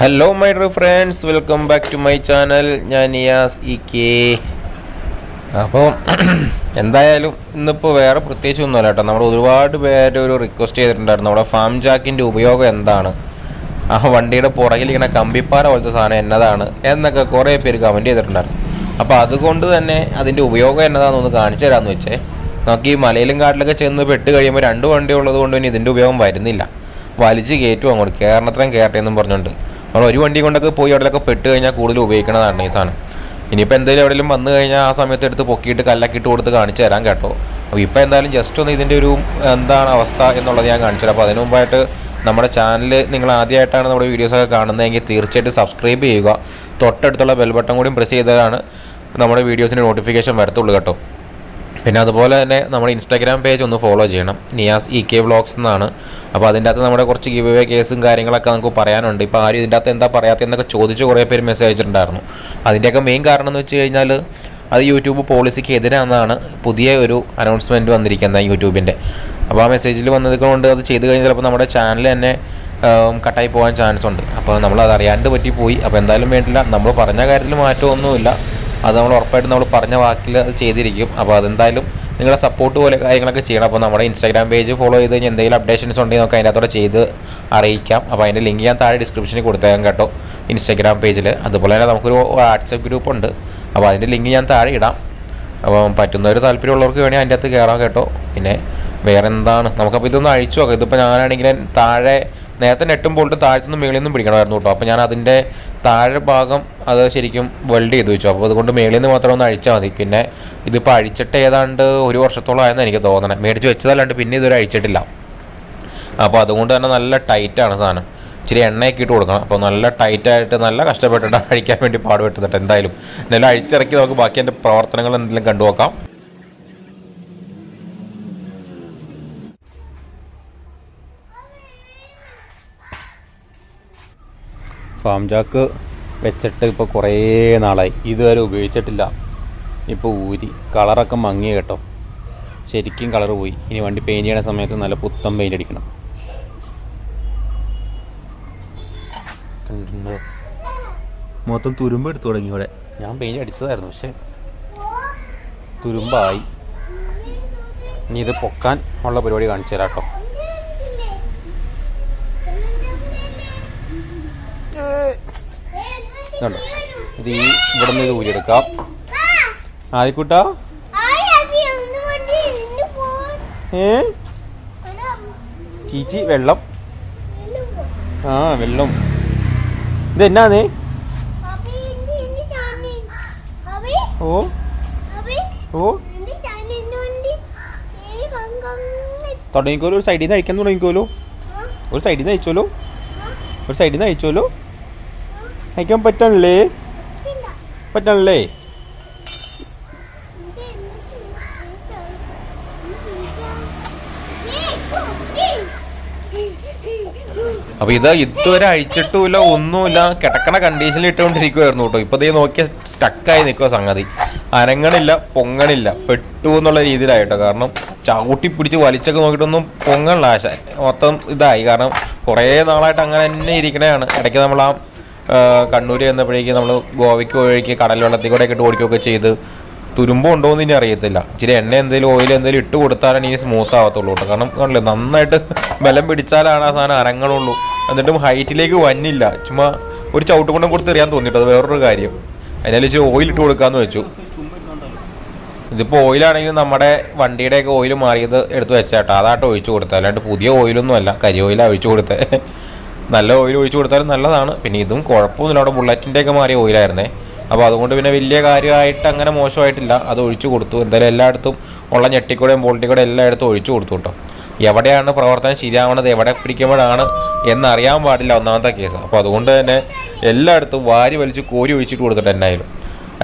Hello my dear friends, welcome back to my channel. ഞാൻ നിയാസ് ഇ.കെ. അപ്പോൾ എന്തായാലും ഇന്നിപ്പോൾ വേറെ പ്രത്യേകിച്ച് ഒന്നുമല്ല കേട്ടോ. നമ്മൾ ഒരുപാട് പേര് ഒരു റിക്വസ്റ്റ് ചെയ്തിട്ടുണ്ടായിരുന്നു, നമ്മുടെ ഫാം ജാക്കിൻ്റെ ഉപയോഗം എന്താണ്, ആ വണ്ടിയുടെ പുറകിൽ ഇങ്ങനെ കമ്പിപ്പാറ പോലത്തെ സാധനം എന്നതാണ് എന്നൊക്കെ കുറേ പേര് കമൻറ്റ് ചെയ്തിട്ടുണ്ടായിരുന്നു. അപ്പോൾ അതുകൊണ്ട് തന്നെ അതിൻ്റെ ഉപയോഗം എന്നതാണെന്നൊന്ന് കാണിച്ചു തരാമെന്ന് വെച്ചേ. നമുക്ക് ഈ മലയിലും കാട്ടിലൊക്കെ ചെന്ന് പെട്ട് കഴിയുമ്പോൾ രണ്ട് വണ്ടി ഉള്ളത് കൊണ്ട് തന്നെ ഇതിൻ്റെ ഉപയോഗം വരുന്നില്ല. വലിച്ച് കയറ്റും അങ്ങോട്ട്, കേരളത്തിലും കയറട്ടെ എന്നും പറഞ്ഞുകൊണ്ട് നമ്മൾ ഒരു വണ്ടി കൊണ്ടൊക്കെ പോയി അവിടെയൊക്കെ പെട്ട് കഴിഞ്ഞാൽ കൂടുതൽ ഉപയോഗിക്കണതാണ് ഈ സാധനം. ഇനിയിപ്പോൾ എന്തെങ്കിലും എവിടെയെങ്കിലും വന്നു കഴിഞ്ഞാൽ ആ സമയത്ത് എടുത്ത് പൊക്കിയിട്ട് കല്ലക്കിട്ട് കൊടുത്ത് കാണിച്ചു തരാൻ കേട്ടോ. അപ്പോൾ ഇപ്പോൾ എന്തായാലും ജസ്റ്റ് ഒന്ന് ഇതിൻ്റെ ഒരു എന്താണ് അവസ്ഥ എന്നുള്ളത് ഞാൻ കാണിച്ചു തരാം. അപ്പോൾ അതിന് മുമ്പായിട്ട് നമ്മുടെ ചാനൽ നിങ്ങൾ ആദ്യമായിട്ടാണ് നമ്മുടെ വീഡിയോസൊക്കെ കാണുന്നതെങ്കിൽ തീർച്ചയായിട്ടും സബ്സ്ക്രൈബ് ചെയ്യുക. തൊട്ടടുത്തുള്ള ബെൽ ബട്ടൺ കൂടി പ്രസ് ചെയ്തതാണ് നമ്മുടെ വീഡിയോസിൻ്റെ നോട്ടിഫിക്കേഷൻ വരത്തുള്ളൂ കേട്ടോ. പിന്നെ അതുപോലെ തന്നെ നമ്മുടെ ഇൻസ്റ്റാഗ്രാം പേജ് ഒന്ന് ഫോളോ ചെയ്യണം, നിയാസ് ഇ.കെ വ്ളോഗ്സ് എന്നാണ്. അപ്പോൾ അതിൻ്റെ അകത്ത് നമ്മുടെ കുറച്ച് ഗിവ് അവേ കേസും കാര്യങ്ങളൊക്കെ നമുക്ക് പറയാനുണ്ട്. ഇപ്പോൾ ആരും ഇതിൻ്റെ അകത്ത് എന്താ പറയാത്തതെന്നൊക്കെ ചോദിച്ച് കുറേ പേര് മെസ്സേജ് അയച്ചിട്ടുണ്ടായിരുന്നു. അതിൻ്റെയൊക്കെ മെയിൻ കാരണം എന്ന് വെച്ച് കഴിഞ്ഞാൽ അത് യൂട്യൂബ് പോളിസിക്ക് എതിരാണെന്നാണ് പുതിയ ഒരു അനൗൺസ്മെൻറ്റ് വന്നിരിക്കുന്നത് യൂട്യൂബിൻ്റെ. അപ്പോൾ ആ മെസ്സേജിൽ വന്നത് കൊണ്ട് അത് ചെയ്ത് കഴിഞ്ഞാൽ ചിലപ്പോൾ നമ്മുടെ ചാനൽ തന്നെ കട്ടായി പോകാൻ ചാൻസ് ഉണ്ട്. അപ്പോൾ നമ്മളത് അറിയാണ്ട് പറ്റിപ്പോയി. അപ്പോൾ എന്തായാലും വേണ്ടില്ല, നമ്മൾ പറഞ്ഞ കാര്യത്തിൽ മാറ്റമൊന്നുമില്ല. അത് നമ്മൾ ഉറപ്പായിട്ടും നമ്മൾ പറഞ്ഞ വാക്കിൽ അത് ചെയ്തിരിക്കും. അപ്പോൾ അതെന്തായാലും നിങ്ങളുടെ സപ്പോർട്ട് പോലെ കാര്യങ്ങളൊക്കെ ചെയ്യണം. അപ്പോൾ നമ്മുടെ ഇൻസ്റ്റാഗ്രാം പേജ് ഫോളോ ചെയ്ത് കഴിഞ്ഞാൽ എന്തെങ്കിലും അപ്ഡേഷൻസ് ഉണ്ടെങ്കിൽ നമുക്ക് അതിൻ്റെ അകത്തോടെ ചെയ്ത് അറിയിക്കാം. അപ്പോൾ അതിൻ്റെ ലിങ്ക് ഞാൻ താഴെ ഡിസ്ക്രിപ്ഷനിൽ കൊടുത്തേക്കാം കേട്ടോ, ഇൻസ്റ്റാഗ്രാം പേജിൽ. അതുപോലെ തന്നെ നമുക്കൊരു വാട്സപ്പ് ഗ്രൂപ്പ് ഉണ്ട്, അപ്പോൾ അതിൻ്റെ ലിങ്ക് ഞാൻ താഴെ ഇടാം. അപ്പോൾ പറ്റുന്നൊരു താല്പര്യമുള്ളവർക്ക് വേണമെങ്കിൽ അതിൻ്റെ അകത്ത് കയറാം കേട്ടോ. പിന്നെ വേറെ എന്താണ്, നമുക്കപ്പോൾ ഇതൊന്ന് അഴിച്ചു നോക്കാം. ഇതിപ്പോൾ ഞാനാണെങ്കിൽ താഴെ നേരത്തെ നെട്ടും ബോൾട്ടും താഴത്തുനിന്ന് മേളിൽ നിന്നും പിടിക്കണമായിരുന്നു കേട്ടോ. അപ്പോൾ ഞാൻ അതിൻ്റെ താഴെ ഭാഗം അത് ശരിക്കും വെൽഡ് ചെയ്ത് വെച്ചു. അപ്പോൾ അതുകൊണ്ട് മേളിൽ നിന്ന് മാത്രം ഒന്ന് അഴിച്ചാൽ മതി. പിന്നെ ഇതിപ്പോൾ അഴിച്ചിട്ട് ഏതാണ്ട് ഒരു വർഷത്തോളം ആയെന്ന് എനിക്ക് തോന്നണേ. മേടിച്ച് വെച്ചതല്ലാണ്ട് പിന്നെ ഇതുവരെ അഴിച്ചിട്ടില്ല. അപ്പോൾ അതുകൊണ്ട് തന്നെ നല്ല ടൈറ്റാണ് സാധനം. ഇച്ചിരി എണ്ണയൊക്കെ ഇട്ട് കൊടുക്കണം. അപ്പോൾ നല്ല ടൈറ്റായിട്ട് നല്ല കഷ്ടപ്പെട്ടിട്ട് അഴിക്കാൻ വേണ്ടി പാടുപെട്ടിട്ട് എന്തായാലും എന്നാലും അഴിച്ചിറക്കി നമുക്ക് ബാക്കി എൻ്റെ പ്രവർത്തനങ്ങൾ എന്തെങ്കിലും കണ്ടുനോക്കാം. ഫാം ജാക്ക് വെച്ചിട്ട് ഇപ്പോൾ കുറേ നാളായി, ഇതുവരെ ഉപയോഗിച്ചിട്ടില്ല. ഇപ്പോൾ ഊരി കളറൊക്കെ മങ്ങിയ കേട്ടോ, ശരിക്കും കളർ പോയി. ഇനി വണ്ടി പെയിൻറ്റ് ചെയ്യണ സമയത്ത് നല്ല പുത്തൻ പെയിൻ്റ് അടിക്കണം. മൊത്തം തുരുമ്പ് എടുത്തു തുടങ്ങി ഇവിടെ. ഞാൻ പെയിൻറ്റ് അടിച്ചതായിരുന്നു, പക്ഷെ തുരുമ്പായി. ഇനി ഇത് പൊക്കാൻ ഉള്ള പരിപാടി കാണിച്ചു തരാം കേട്ടോ. കണ്ടോ, ഇത് ഈ ഇവിടെ നിന്ന് ഇത് ഊരിയെടുക്കാം. ആയിക്കൂട്ടാ, ചീച്ചി വെള്ളം, ആ വെള്ളം. ഇത് എന്നാന്നേ? ഓ ഓ തുടങ്ങിക്കോലോ, ഒരു സൈഡിൽ നിന്ന് അഴിക്കാൻ തുടങ്ങിക്കോലോ. ഒരു സൈഡിൽ നിന്ന് അയച്ചോലോ, ഒരു സൈഡിൽ നിന്ന് അയച്ചോലോ. അയക്കാൻ പറ്റണല്ലേ? പറ്റണല്ലേ? അപ്പോൾ ഇത് ഇതുവരെ അഴിച്ചിട്ടുമില്ല, ഒന്നുമില്ല, കിടക്കണ കണ്ടീഷനിൽ ഇട്ടുകൊണ്ടിരിക്കുമായിരുന്നു കേട്ടോ. ഇപ്പോൾ ഇതേ നോക്കിയാൽ സ്റ്റക്കായി നിൽക്കുക സംഗതി. അനങ്ങണില്ല, പൊങ്ങണില്ല, പെട്ടു എന്നുള്ള രീതിയിലായിട്ടോ. കാരണം ചവിട്ടി പിടിച്ച് വലിച്ചൊക്കെ നോക്കിയിട്ടൊന്നും പൊങ്ങണില്ല. ആശ മൊത്തം ഇതായി. കാരണം കുറേ നാളായിട്ട് അങ്ങനെ തന്നെ ഇരിക്കണതാണ്. ഇടയ്ക്ക് നമ്മൾ ആ കണ്ണൂർ ചെന്നപ്പോഴേക്ക് നമ്മൾ ഗോവയ്ക്ക് വഴിക്ക് കടൽ വെള്ളത്തിൽ കൂടെ ഒക്കെ ഇട്ട് ഓടിക്കുകയൊക്കെ ചെയ്ത് തുരുമ്പുണ്ടോ എന്ന് ഇനി അറിയത്തില്ല. ഇച്ചിരി എണ്ണ എന്തെങ്കിലും ഓയിൽ എന്തെങ്കിലും ഇട്ട് കൊടുത്താലാണ് ഇനി സ്മൂത്ത് ആവത്തുള്ളൂ കേട്ടോ. കാരണം കണ്ടില്ലേ, നന്നായിട്ട് ബലം പിടിച്ചാലാണ് ആ സാധനം അനങ്ങളുള്ളൂ. എന്നിട്ടും ഹൈറ്റിലേക്ക് വന്നില്ല. ചുമ്മാ ഒരു ചവിട്ട് കൊണ്ടും കൊടുത്ത് എറിയാൻ തോന്നിയിട്ട്, അത് വേറൊരു കാര്യം. അതിനാലും ഇച്ചിരി ഓയിൽ ഇട്ട് കൊടുക്കാമെന്ന് വെച്ചു. ഇതിപ്പോൾ ഓയിലാണെങ്കിൽ നമ്മുടെ വണ്ടിയുടെയൊക്കെ ഓയിൽ മാറിയത് എടുത്ത് വെച്ചാട്ടോ, അതാട്ടോ ഒഴിച്ചു കൊടുത്തത്. അല്ലാണ്ട് പുതിയ ഓയിലൊന്നും അല്ല, കരി ഓയിലാണ് ഒഴിച്ചു കൊടുത്തത്. നല്ല ഓയിൽ ഒഴിച്ചു കൊടുത്താലും നല്ലതാണ്. പിന്നെ ഇതും കുഴപ്പമൊന്നുമില്ല, അവിടെ ബുള്ളറ്റിൻ്റെയൊക്കെ മാറിയ ഓയിലായിരുന്നേ. അപ്പോൾ അതുകൊണ്ട് പിന്നെ വലിയ കാര്യമായിട്ട് അങ്ങനെ മോശമായിട്ടില്ല, അത് ഒഴിച്ചു കൊടുത്തു. എന്തായാലും എല്ലായിടത്തും ഉള്ള ഞെട്ടിക്കൂടെയും ബോൾട്ടിക്കൂടെ എല്ലായിടത്തും ഒഴിച്ചു കൊടുത്തു കേട്ടോ. എവിടെയാണ് പ്രവർത്തനം ശരിയാവണത്, എവിടെ പിടിക്കുമ്പോഴാണ് എന്നറിയാൻ പാടില്ല, ഒന്നാമത്തെ കേസ്. അപ്പോൾ അതുകൊണ്ട് തന്നെ എല്ലായിടത്തും വാരി വലിച്ച് കോരി ഒഴിച്ചിട്ട് കൊടുത്തിട്ട് എന്നായാലും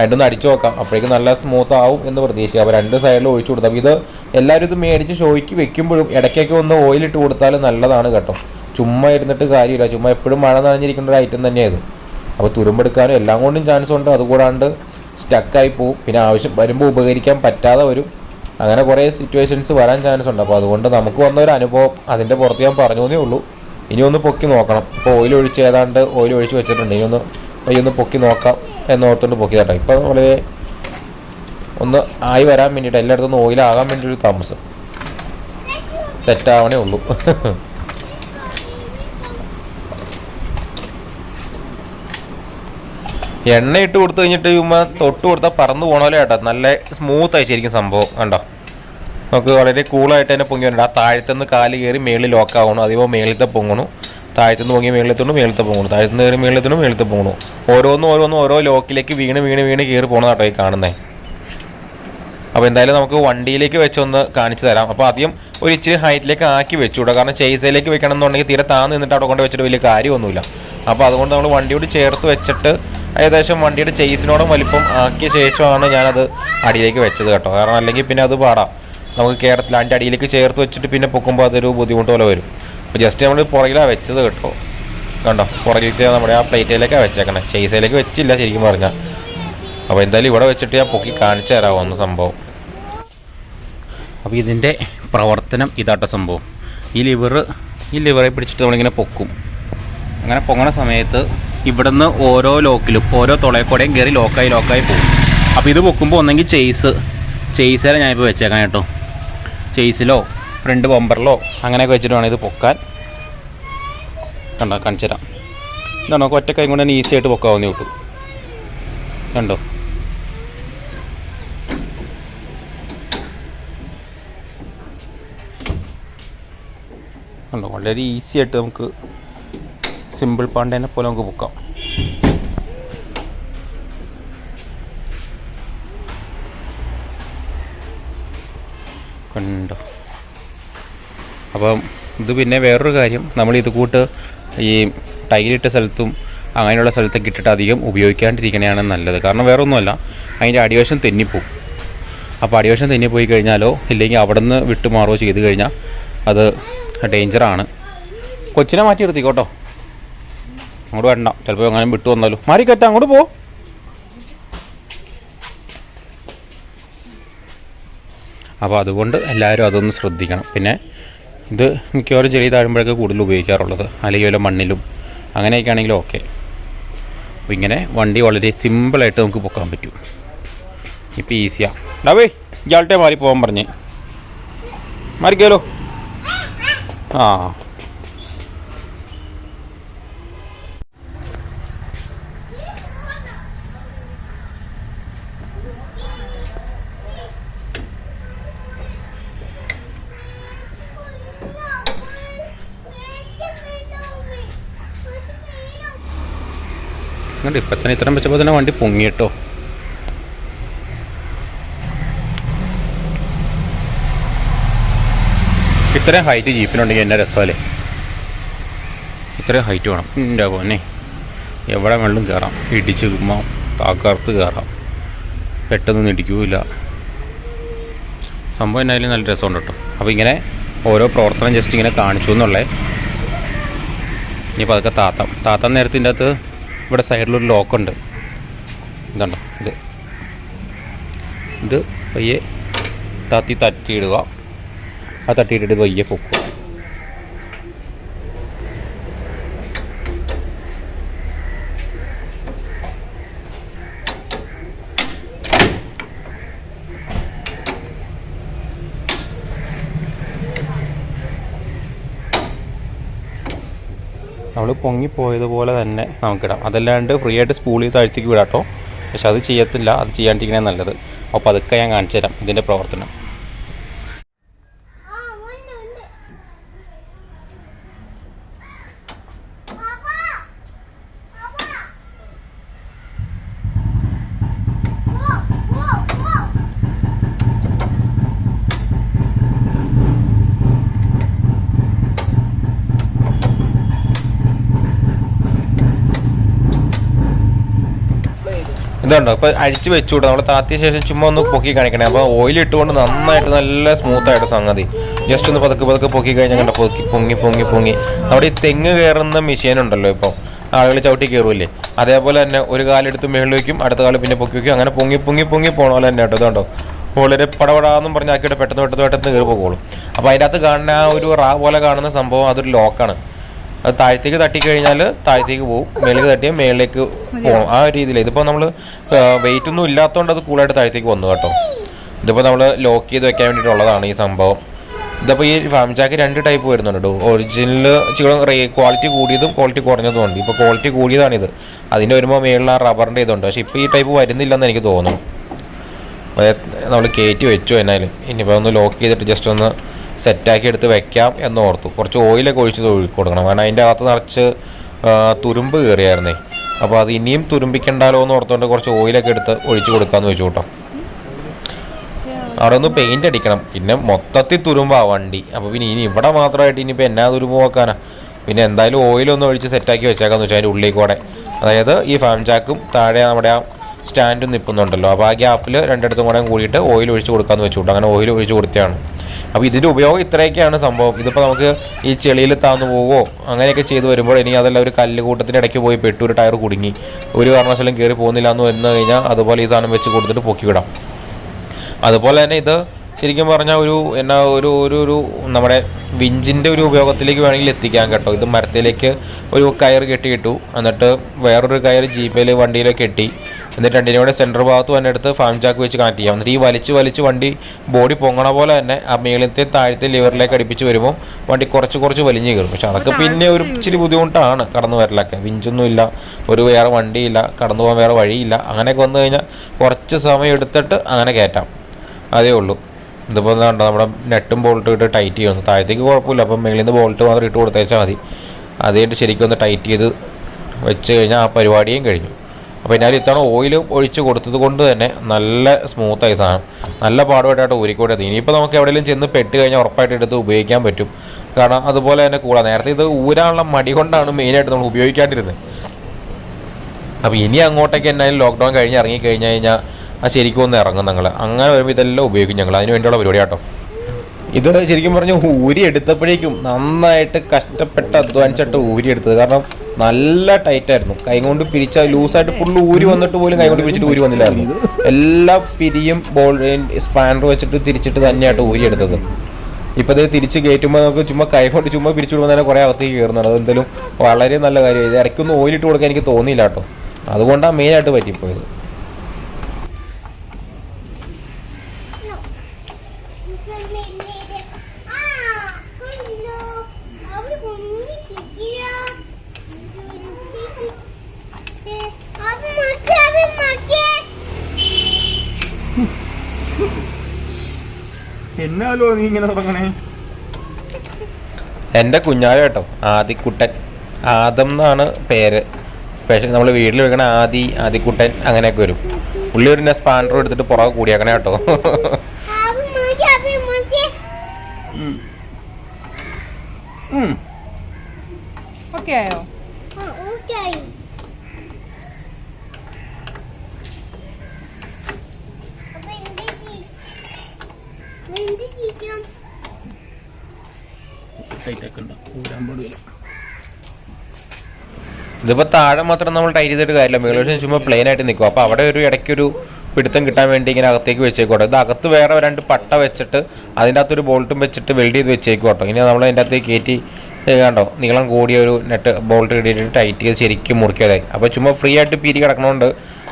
അതിൻ്റെ അടിച്ചു നോക്കാം. അപ്പോഴേക്കും നല്ല സ്മൂത്ത് ആവും എന്ന് പ്രതീക്ഷിക്കുക. അപ്പോൾ രണ്ട് സൈഡിലും ഒഴിച്ചു കൊടുത്താൽ ഇത് എല്ലാവരും ഇത് മേടിച്ച് ഷോയ്ക്ക് വെക്കുമ്പോഴും ഇടയ്ക്കൊക്കെ ഒന്ന് ഓയിലിട്ട് കൊടുത്താൽ നല്ലതാണ് കേട്ടോ. ചുമ്മാ ഇരുന്നിട്ട് കാര്യമില്ല, ചുമ്മാ എപ്പോഴും മഴ നനഞ്ഞിരിക്കേണ്ട ഒരു ഐറ്റം തന്നെയാണ് ഇത്. അപ്പോൾ തുരുമ്പെടുക്കാനും എല്ലാം കൊണ്ടും ചാൻസ് ഉണ്ട്. അതുകൂടാണ്ട് സ്റ്റക്കായി പോവും, പിന്നെ ആവശ്യം വരുമ്പോൾ ഉപകരിക്കാൻ പറ്റാതെ വരും. അങ്ങനെ കുറേ സിറ്റുവേഷൻസ് വരാൻ ചാൻസ് ഉണ്ട്. അപ്പോൾ അതുകൊണ്ട് നമുക്ക് വന്ന ഒരു അനുഭവം അതിൻ്റെ പുറത്ത് ഞാൻ പറഞ്ഞു എന്നേ ഉള്ളൂ. ഇനി ഒന്ന് പൊക്കി നോക്കണം. ഇപ്പോൾ ഓയിൽ ഒഴിച്ച് ഏതാണ്ട് ഓയിൽ ഒഴിച്ച് വെച്ചിട്ടുണ്ട്. ഇനി ഒന്ന് പൊക്കി നോക്കാം എന്നോർത്തുകൊണ്ട് പൊക്കി കേട്ടോ. ഇപ്പോൾ വളരെ ഒന്ന് ആയി വരാൻ വേണ്ടിയിട്ട് എല്ലായിടത്തും ഓയിലാകാൻ വേണ്ടി ഒരു താമസം, സെറ്റാവണേ ഉള്ളൂ. എണ്ണ ഇട്ട് കൊടുത്തു കഴിഞ്ഞിട്ട് ചുമ്മാ തൊട്ട് കൊടുത്താൽ പറന്ന് പോകണമല്ലോ ചേട്ടാ. നല്ല സ്മൂത്തായി ശരിക്കും സംഭവം കണ്ടോ. നമുക്ക് വളരെ കൂളായിട്ട് തന്നെ പൊങ്ങി വരണ്ട. ആ താഴത്തുനിന്ന് കാല് കയറി മേളിൽ ലോക്കാവണു, അതേപോലെ മേളിലത്തെ പൊങ്ങണു, താഴത്തുനിന്ന് പൊങ്ങി മേളിലെത്തുന്നു, മേളിലത്തെ പൊങ്ങണു, താഴത്തുനിന്ന് കയറി മേളിലെത്തുന്നു, മേളിലത്തെ പൊങ്ങണു. ഓരോന്നും ഓരോ ലോക്കിലേക്ക് വീണ് കയറി പോകണം കേട്ടോ ഈ കാണുന്നത്. അപ്പോൾ എന്തായാലും നമുക്ക് വണ്ടിയിലേക്ക് വെച്ചൊന്ന് കാണിച്ചു തരാം. അപ്പോൾ ആദ്യം ഒരു ഇച്ചിരി ഹൈറ്റിലേക്ക് ആക്കി വെച്ചുകൂടാ, കാരണം ചേസയിലേക്ക് വെക്കണം എന്നുണ്ടെങ്കിൽ തീരെ താന്ന് നിന്നിട്ട് അവിടെ കൊണ്ട് വെച്ചിട്ട് വലിയ കാര്യമൊന്നുമില്ല. അപ്പോൾ അതുകൊണ്ട് നമ്മൾ വണ്ടിയോട് ചേർത്ത് വെച്ചിട്ട് ഏകദേശം വണ്ടിയുടെ ചേസിനോടും വലിപ്പം ആക്കിയ ശേഷമാണ് ഞാനത് അടിയിലേക്ക് വെച്ചത് കേട്ടോ. കാരണം അല്ലെങ്കിൽ പിന്നെ അത് പാടാം, നമുക്ക് കേരളത്തിൽ അതിൻ്റെ അടിയിലേക്ക് ചേർത്ത് വെച്ചിട്ട് പിന്നെ പൊക്കുമ്പോൾ അതൊരു ബുദ്ധിമുട്ട് പോലെ വരും. അപ്പോൾ ജസ്റ്റ് നമ്മൾ പുറകിലാണ് വെച്ചത് കേട്ടോ. കണ്ടോ, പുറകിലത്തെ നമ്മുടെ ആ പ്ലേറ്റിലേക്കാണ് വെച്ചേക്കണേ, ചേസയിലേക്ക് വെച്ചില്ല ശരിക്കും പറഞ്ഞാൽ. അപ്പോൾ എന്തായാലും ഇവിടെ വെച്ചിട്ട് ഞാൻ പൊക്കി കാണിച്ചു തരാമെന്ന് സംഭവം. അപ്പോൾ ഇതിൻ്റെ പ്രവർത്തനം ഇതാട്ടോ സംഭവം. ഈ ലിവറെ പിടിച്ചിട്ട് നമ്മളിങ്ങനെ പൊക്കും. അങ്ങനെ പൊങ്ങണ സമയത്ത് ഇവിടുന്ന് ഓരോ ലോക്കിലും ഓരോ തുളയക്കൂടെയും കയറി ലോക്കായി പോകും. അപ്പോൾ ഇത് പൊക്കുമ്പോൾ ഒന്നെങ്കിൽ ചേസിലെ ഞാനിപ്പോൾ വെച്ചേക്കാം കേട്ടോ. ചേസിലോ ഫ്രണ്ട് ബമ്പറിലോ അങ്ങനെയൊക്കെ വെച്ചിട്ട് വേണം ഇത് പൊക്കാൻ. കണ്ടോ, കാണിച്ചു തരാം. ഇതാണോ, നമുക്ക് ഒറ്റ കൈ കൊണ്ട് തന്നെ ഈസി ആയിട്ട് പൊക്കാവുന്നേ കിട്ടും. കണ്ടോ, കണ്ടോ, വളരെ ഈസി ആയിട്ട് നമുക്ക് സിമ്പിൾ പാണ്ടേനെ പോലെ നമുക്ക് പൊക്കാം. കണ്ടോ. അപ്പം ഇത് പിന്നെ വേറൊരു കാര്യം, നമ്മൾ ഇത് കൂട്ട് ഈ ടൈലിട്ട സ്ഥലത്തും അങ്ങനെയുള്ള സ്ഥലത്തൊക്കെ ഇട്ടിട്ട് അധികം ഉപയോഗിക്കാണ്ടിരിക്കണതാണ് നല്ലത്. കാരണം വേറെ ഒന്നുമല്ല, അതിൻ്റെ അടിവശം തെന്നിപ്പോവും. അപ്പോൾ അടിവശം തെന്നിപ്പോയി കഴിഞ്ഞാലോ ഇല്ലെങ്കിൽ അവിടെ നിന്ന് വിട്ടുമാറുകയോ ചെയ്ത് കഴിഞ്ഞാൽ അത് ഡേഞ്ചറാണ്. കൊച്ചിനെ മാറ്റി നിർത്തിക്കോട്ടോ, അങ്ങോട്ട് വേണ്ട, ചിലപ്പോൾ അങ്ങനെ വിട്ടു വന്നാലോ. മാറിക്കറ്റ, അങ്ങോട്ട് പോ. അപ്പോൾ അതുകൊണ്ട് എല്ലാവരും അതൊന്ന് ശ്രദ്ധിക്കണം. പിന്നെ ഇത് മിക്കവാറും ചെറിയ താഴുമ്പോഴൊക്കെ കൂടുതൽ ഉപയോഗിക്കാറുള്ളത്, അല്ലെങ്കിൽ വല്ല മണ്ണിലും അങ്ങനെയൊക്കെ ആണെങ്കിലും ഓക്കെ. അപ്പോൾ ഇങ്ങനെ വണ്ടി വളരെ സിമ്പിളായിട്ട് നമുക്ക് പൊക്കാൻ പറ്റും. ഇപ്പോൾ ഈസിയാണ്. ഡാവേ ഇയാളുടെ മാറി പോകാൻ പറഞ്ഞേ, മാറിക്കാലോ. ആ എന്നിട്ട് ഇപ്പം തന്നെ ഇത്രയും വെച്ചപ്പോൾ തന്നെ വണ്ടി പൊങ്ങിയിട്ടോ. ഇത്രയും ഹൈറ്റ് ജീപ്പിനുണ്ടെങ്കിൽ എന്നെ രസമല്ലേ. ഇത്രയും ഹൈറ്റ് വേണം. എൻ്റെ പോന്നെ എവിടെ വെള്ളം കയറാം, ഇടിച്ച് ചുമ്മാ തകർത്ത് കയറാം, പെട്ടെന്നൊന്നും ഇടിക്കൂല. സംഭവം എന്നായാലും നല്ല രസമുണ്ട് കേട്ടോ. അപ്പോൾ ഇങ്ങനെ ഓരോ പ്രവർത്തനം ജസ്റ്റ് ഇങ്ങനെ കാണിച്ചു എന്നുള്ളേ. ഇനിയിപ്പോൾ അതൊക്കെ താത്താൻ നേരത്തിൻ്റെ അകത്ത് ഇവിടെ സൈഡിലൊരു ലോക്കുണ്ട്. ഇതുണ്ടോ, ഇത് പയ്യെ തട്ടിയിടുക. ആ തട്ടിയിട്ടിട്ട് പയ്യെ പൊക്കുക. നമ്മൾ പൊങ്ങിപ്പോയതുപോലെ തന്നെ നമുക്കിടാം. അതല്ലാണ്ട് ഫ്രീ ആയിട്ട് സ്പൂൾ ചെയ്ത് താഴ്ത്തേക്ക് വിടാം കേട്ടോ. പക്ഷെ അത് ചെയ്യത്തില്ല, അത് ചെയ്യാണ്ടിരിക്കണേ നല്ലത്. അപ്പോൾ അതൊക്കെ ഞാൻ കാണിച്ചു തരാം ഇതിൻ്റെ പ്രവർത്തനം. ഇതുണ്ടോ, ഇപ്പോൾ അഴിച്ച് വെച്ചുകൂടെ നമ്മൾ താത്തിയ ശേഷം ചുമ്മാ ഒന്ന് പൊക്കി കാണിക്കണേ. അപ്പോൾ ഓയിൽ ഇട്ടുകൊണ്ട് നന്നായിട്ട് നല്ല സ്മൂത്തായിട്ട് സംഗതി ജസ്റ്റ് ഒന്ന് പതുക്കെ പൊക്കി കഴിഞ്ഞാൽ കണ്ട പൊങ്ങി അവിടെ ഈ തെങ്ങ് കയറുന്ന മെഷീൻ ഉണ്ടല്ലോ, ഇപ്പോൾ ആളുകൾ ചവിട്ടി കയറുമല്ലേ, അതേപോലെ തന്നെ ഒരു കാലെടുത്ത് മേളിൽ വയ്ക്കും, അടുത്ത കാലം പിന്നെ പൊക്കി വയ്ക്കും, അങ്ങനെ പൊങ്ങി പോകണ പോലെ തന്നെ കേട്ടോ. ഇതുണ്ടോ, വളരെ പടപടാന്നും പറഞ്ഞ് ആക്കിയിട്ട് പെട്ടെന്ന് കയറി പോകുള്ളൂ. അപ്പോൾ അതിൻ്റെ അകത്ത് കാണുന്ന ആ ഒരു റാ പോലെ കാണുന്ന സംഭവം അതൊരു ലോക്കാണ്. അത് താഴത്തേക്ക് തട്ടിക്കഴിഞ്ഞാൽ താഴത്തേക്ക് പോകും, മേലേക്ക് തട്ടിയാൽ മേളിലേക്ക് പോകും. ആ ഒരു രീതിയിൽ. ഇതിപ്പോൾ നമ്മൾ വെയിറ്റ് ഒന്നും ഇല്ലാത്തതുകൊണ്ട് അത് കൂളായിട്ട് താഴത്തേക്ക് വന്നു കേട്ടോ. ഇതിപ്പോൾ നമ്മൾ ലോക്ക് ചെയ്ത് വെക്കാൻ വേണ്ടിയിട്ടുള്ളതാണ് ഈ സംഭവം. ഇതിപ്പോൾ ഈ ഫാംജാക്ക് 2 ടൈപ്പ് വരുന്നുണ്ട് കേട്ടോ. ഒറിജിനൽ ക്വാളിറ്റി കൂടിയതും ക്വാളിറ്റി കുറഞ്ഞതും ഉണ്ട്. ഇപ്പോൾ ക്വാളിറ്റി കൂടിയതാണിത്. അതിൻ്റെ വരുമ്പോൾ മേളിൽ ആ റബ്ബറിൻ്റെ ഇതുണ്ട്. പക്ഷേ ഇപ്പോൾ ഈ ടൈപ്പ് വരുന്നില്ലെന്ന് എനിക്ക് തോന്നുന്നു. നമ്മൾ കയറ്റി വെച്ചു എന്നാലും ഇനിയിപ്പോൾ ഒന്ന് ലോക്ക് ചെയ്തിട്ട് ജസ്റ്റ് ഒന്ന് സെറ്റാക്കി എടുത്ത് വെക്കാം എന്ന് ഓർത്തു. കുറച്ച് ഓയിലൊക്കെ ഒഴിച്ച് കൊടുക്കണം, കാരണം അതിൻ്റെ അകത്ത് നിറച്ച് തുരുമ്പ് കയറിയായിരുന്നേ. അപ്പോൾ അത് ഇനിയും തുരുമ്പിക്കണ്ടല്ലോ എന്ന് ഓർത്തുകൊണ്ട് കുറച്ച് ഓയിലൊക്കെ എടുത്ത് ഒഴിച്ച് കൊടുക്കാമെന്ന് വെച്ചു കേട്ടോ. അവിടെ ഒന്ന് പെയിൻ്റ് അടിക്കണം, പിന്നെ മൊത്തത്തിൽ തുരുമ്പാ വണ്ടി. അപ്പോൾ പിന്നെ ഇനി ഇവിടെ മാത്രമായിട്ട് ഇനിയിപ്പോൾ എന്നാ തുരുമ്പ് നോക്കാനാ. പിന്നെ എന്തായാലും ഓയിലൊന്ന് ഒഴിച്ച് സെറ്റാക്കി വെച്ചേക്കാന്ന് വെച്ചാൽ അതിൻ്റെ ഉള്ളിൽ കൂടെ, അതായത് ഈ ഫാംജാക്കും താഴെ നമ്മുടെ ആ സ്റ്റാൻഡും നിൽക്കുന്നുണ്ടല്ലോ, അപ്പോൾ ആ ഗ്യാപ്പിൽ രണ്ടിടത്തും കൂടെ കൂടിയിട്ട് ഓയിൽ ഒഴിച്ച് കൊടുക്കാമെന്ന് വെച്ചു കേട്ടോ. അങ്ങനെ ഓയിൽ ഒഴിച്ച് കൊടുത്തതാണ്. അപ്പോൾ ഇതിൻ്റെ ഉപയോഗം ഇത്രയൊക്കെയാണ് സംഭവം. ഇതിപ്പോൾ നമുക്ക് ഈ ചെളിയിൽ താന്നു പോവോ അങ്ങനെയൊക്കെ ചെയ്ത് വരുമ്പോൾ ഇനി അതെല്ലാം ഒരു കല്ല് കൂട്ടത്തിൻ്റെ ഇടയ്ക്ക് പോയി പെട്ടു ഒരു ടയർ കുടുങ്ങി ഒരു കാരണവശാലും കയറി പോകുന്നില്ല എന്ന് വന്നു കഴിഞ്ഞാൽ അതുപോലെ ഈ സാധനം വെച്ച് കൊടുത്തിട്ട് പൊക്കി വിടാം. അതുപോലെ തന്നെ ഇത് ശരിക്കും പറഞ്ഞാൽ ഒരു നമ്മുടെ വിഞ്ചിൻ്റെ ഒരു ഉപയോഗത്തിലേക്ക് വേണമെങ്കിൽ എത്തിക്കാൻ കേട്ടോ. ഇത് മരത്തിലേക്ക് ഒരു കയർ കെട്ടിയിട്ടു, എന്നിട്ട് വേറൊരു കയർ ജീപ്പിൽ വണ്ടിയിലേക്ക് കെട്ടി, എന്നിട്ട് രണ്ടിനും കൂടെ സെൻറ്റർ ഭാഗത്ത് തന്നെ എടുത്ത് ഫാംജാക്ക് വെച്ച് കണക്ട് ചെയ്യാം. എന്നിട്ട് ഈ വലിച്ച് വണ്ടി ബോഡി പൊങ്ങണ പോലെ തന്നെ ആ മേളത്തെ താഴത്തെ ലിവറിലേക്ക് അടുപ്പിച്ച് വരുമ്പോൾ വണ്ടി കുറച്ച് വലിഞ്ഞ് കയറും. പക്ഷെ അതൊക്കെ പിന്നെ ഒരു ഇച്ചിരി ബുദ്ധിമുട്ടാണ് കടന്നു വരലൊക്കെ. വിഞ്ചൊന്നുമില്ല, വേറെ വണ്ടിയില്ല, കടന്നു പോകാൻ വേറെ വഴിയില്ല. അങ്ങനെയൊക്കെ വന്നു കഴിഞ്ഞാൽ കുറച്ച് സമയം എടുത്തിട്ട് അങ്ങനെ കയറ്റാം, അതേ ഉള്ളൂ. ഇതിപ്പോൾ എന്താ നമ്മുടെ നെട്ടും ബോൾട്ടും ഇട്ട് ടൈറ്റ് ചെയ്യുന്നു. താഴത്തേക്ക് കുഴപ്പമില്ല, അപ്പം മേളിൽ നിന്ന് ബോൾട്ട് മാത്രം ഇട്ട് കൊടുത്തേച്ചാൽ മതി. അതുകഴിഞ്ഞിട്ട് ശരിക്കും ഒന്ന് ടൈറ്റ് ചെയ്ത് വെച്ച് കഴിഞ്ഞാൽ ആ പരിപാടിയും കഴിഞ്ഞു. അപ്പോൾ എന്നാലും ഇത്തവണ ഓയിലും ഒഴിച്ച് കൊടുത്തത് കൊണ്ട് തന്നെ നല്ല സ്മൂത്തായി സാധനം, നല്ല പാടുമായിട്ടായിട്ട് ഊരിക്കോട്ടത്. ഇനിയിപ്പോൾ നമുക്ക് എവിടെയെങ്കിലും ചെന്ന് പെട്ട് കഴിഞ്ഞാൽ ഉറപ്പായിട്ട് എടുത്ത് ഉപയോഗിക്കാൻ പറ്റും. കാരണം അതുപോലെ തന്നെ കൂടാ, നേരത്തെ ഇത് ഊരാനുള്ള മടി കൊണ്ടാണ് മെയിനായിട്ട് നമ്മൾ ഉപയോഗിക്കാണ്ടിരുന്നത്. അപ്പോൾ ഇനി അങ്ങോട്ടേക്ക് എന്നാലും ലോക്ക്ഡൗൺ കഴിഞ്ഞ് ഇറങ്ങിക്കഴിഞ്ഞ് കഴിഞ്ഞാൽ ആ ശരിക്കും ഒന്ന് ഇറങ്ങും ഞങ്ങൾ. അങ്ങനെ വരുമ്പോൾ ഇതെല്ലാം ഉപയോഗിക്കും ഞങ്ങൾ. അതിന് വേണ്ടിയുള്ള പരിപാടി കേട്ടോ. ഇത് ശരിക്കും പറഞ്ഞ് ഊരി എടുത്തപ്പോഴേക്കും നന്നായിട്ട് കഷ്ടപ്പെട്ട് അധ്വാനിച്ചിട്ട് ഊരി എടുത്തത്. കാരണം നല്ല ടൈറ്റായിരുന്നു, കൈ കൊണ്ട് പിരിച്ചാൽ ലൂസായിട്ട് ഫുള്ള് ഊരി വന്നിട്ട് പോലും കൈ കൊണ്ട് പിരിച്ചിട്ട് ഊരി വന്നില്ലായിരുന്നു. എല്ലാ പിരിയും സ്പാനർ വെച്ചിട്ട് തിരിച്ചിട്ട് തന്നെയായിട്ട് ഊരി എടുത്തത്. ഇപ്പോൾ ഇത് തിരിച്ച് കയറ്റുമ്പോൾ നമുക്ക് ചുമ്മാ കൈ കൊണ്ട് ചുമ്മാ പിരിച്ചു വിടുമ്പോൾ തന്നെ കുറേ അകത്തേക്ക് കയറുന്നുണ്ട്. അതെന്തായാലും വളരെ നല്ല കാര്യമായി. ഇത് ഇടയ്ക്കൊന്നും ഓയിലിട്ട് കൊടുക്കാൻ എനിക്ക് തോന്നിയില്ല കേട്ടോ. അതുകൊണ്ടാണ് മെയിനായിട്ട് പറ്റിപ്പോയത്. എന്നാലോ നീ ഇങ്ങനെ തുടങ്ങണേ. എൻ്റെ കുഞ്ഞാലോ കേട്ടോ, ആദിക്കുട്ടൻ. ആദം എന്നാണ് പേര്. പക്ഷേ നമ്മൾ വീട്ടിൽ വെക്കണ ആദിക്കുട്ടൻ അങ്ങനെയൊക്കെ വരും. പുള്ളി ഒരു സ്പാൻഡർ എടുത്തിട്ട് പുറകെ കൂടിയാക്കണേ കേട്ടോ. ഓക്കെ ആയോ? ഇതിപ്പോൾ താഴെ മാത്രം നമ്മൾ ടൈറ്റ് ചെയ്തിട്ട് കാര്യമില്ല, മേലോട്ട് ചുമ്മാ പ്ലെയിൻ ആയിട്ട് നിൽക്കും. അപ്പോൾ അവിടെ ഒരു ഇടയ്ക്കൊരു പിടുത്തം കിട്ടാൻ വേണ്ടി ഇങ്ങനെ അകത്തേക്ക് വെച്ചേക്കോട്ടെ. ഇത് അകത്ത് വേറെ 2 പട്ട വെച്ചിട്ട് അതിൻ്റെ അകത്തൊരു ബോൾട്ടും വെച്ചിട്ട് വെൽഡ് ചെയ്ത് വെച്ചേക്കോട്ടോ. ഇനി നമ്മൾ അതിൻ്റെ അകത്തേക്ക് കയറ്റി കണ്ടോ നീളം കൂടിയ ഒരു നെറ്റ് ബോൾട്ട് ഇട്ടിട്ട് ടൈറ്റ് ചെയ്ത് ശരിക്കും മുറിക്കാതായി. അപ്പോൾ ചുമ്മാ ഫ്രീ ആയിട്ട് പിരി കിടക്കണോണ്ട്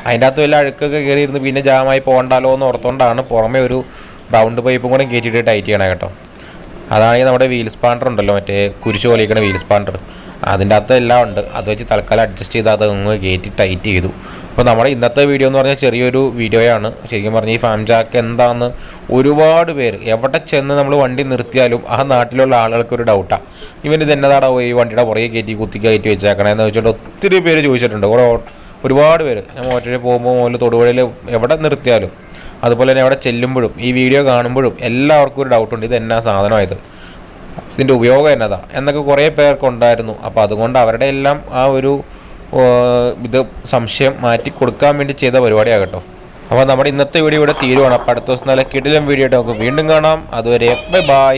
അതിൻ്റെ അകത്ത് വല്ല അഴുക്കൊക്കെ കയറിയിരുന്ന് പിന്നെ ജാമായി പോകണ്ടല്ലോ എന്ന് ഓർത്തുകൊണ്ടാണ് പുറമെ ഒരു റൗണ്ട് പൈപ്പും കൂടെ കയറ്റിയിട്ട് ടൈറ്റ് ചെയ്യണം കേട്ടോ. അതാണെങ്കിൽ നമ്മുടെ വീൽ സ്പാൻഡർ ഉണ്ടല്ലോ, മറ്റേ കുരിശ് പോലെയിരിക്കണ വീൽ സ്പാൻഡർ, അതിൻ്റെ അകത്ത് എല്ലാം ഉണ്ട്. അത് വെച്ച് തൽക്കാലം അഡ്ജസ്റ്റ് ചെയ്ത് അത് അങ്ങ് കയറ്റി ടൈറ്റ് ചെയ്തു. അപ്പോൾ നമ്മുടെ ഇന്നത്തെ വീഡിയോ എന്ന് പറഞ്ഞാൽ ചെറിയൊരു വീഡിയോയാണ്. ശരിക്കും പറഞ്ഞാൽ ഈ ഫാംജാക്ക് എന്താണെന്ന് ഒരുപാട് പേര് എവിടെ ചെന്ന് നമ്മൾ വണ്ടി നിർത്തിയാലും ആ നാട്ടിലുള്ള ആളുകൾക്കൊരു ഡൗട്ടാണ്, ഇവൻ ഇത് എന്നതാടാ ഈ വണ്ടിയുടെ പുറകെ കുത്തി കയറ്റി വെച്ചേക്കണേന്ന് വെച്ചിട്ട് ഒത്തിരി പേര് ചോദിച്ചിട്ടുണ്ട്. ഒരുപാട് പേര്. ഞാൻ മോറ്റോയിൽ പോകുമ്പോൾ മുതൽ തൊടുപുഴയിൽ എവിടെ നിർത്തിയാലും അതുപോലെ തന്നെ അവിടെ ചെല്ലുമ്പോഴും ഈ വീഡിയോ കാണുമ്പോഴും എല്ലാവർക്കും ഒരു ഡൗട്ടുണ്ട്, ഇത് എന്നാ സാധനമായത്, ഇതിൻ്റെ ഉപയോഗം എന്നതാ എന്നൊക്കെ കുറേ പേർക്കുണ്ടായിരുന്നു. അപ്പോൾ അതുകൊണ്ട് അവരുടെ എല്ലാം ആ ഒരു ഇത് സംശയം മാറ്റി കൊടുക്കാൻ വേണ്ടി ചെയ്ത പരിപാടിയാകട്ടോ. അപ്പോൾ നമ്മുടെ ഇന്നത്തെ വീഡിയോ ഇവിടെ തീരുവാണ്. അപ്പോൾ അടുത്ത ദിവസം നല്ല കിടിലം വീഡിയോ ആയിട്ട് നമുക്ക് വീണ്ടും കാണാം. അതുവരെ ബൈ ബൈ.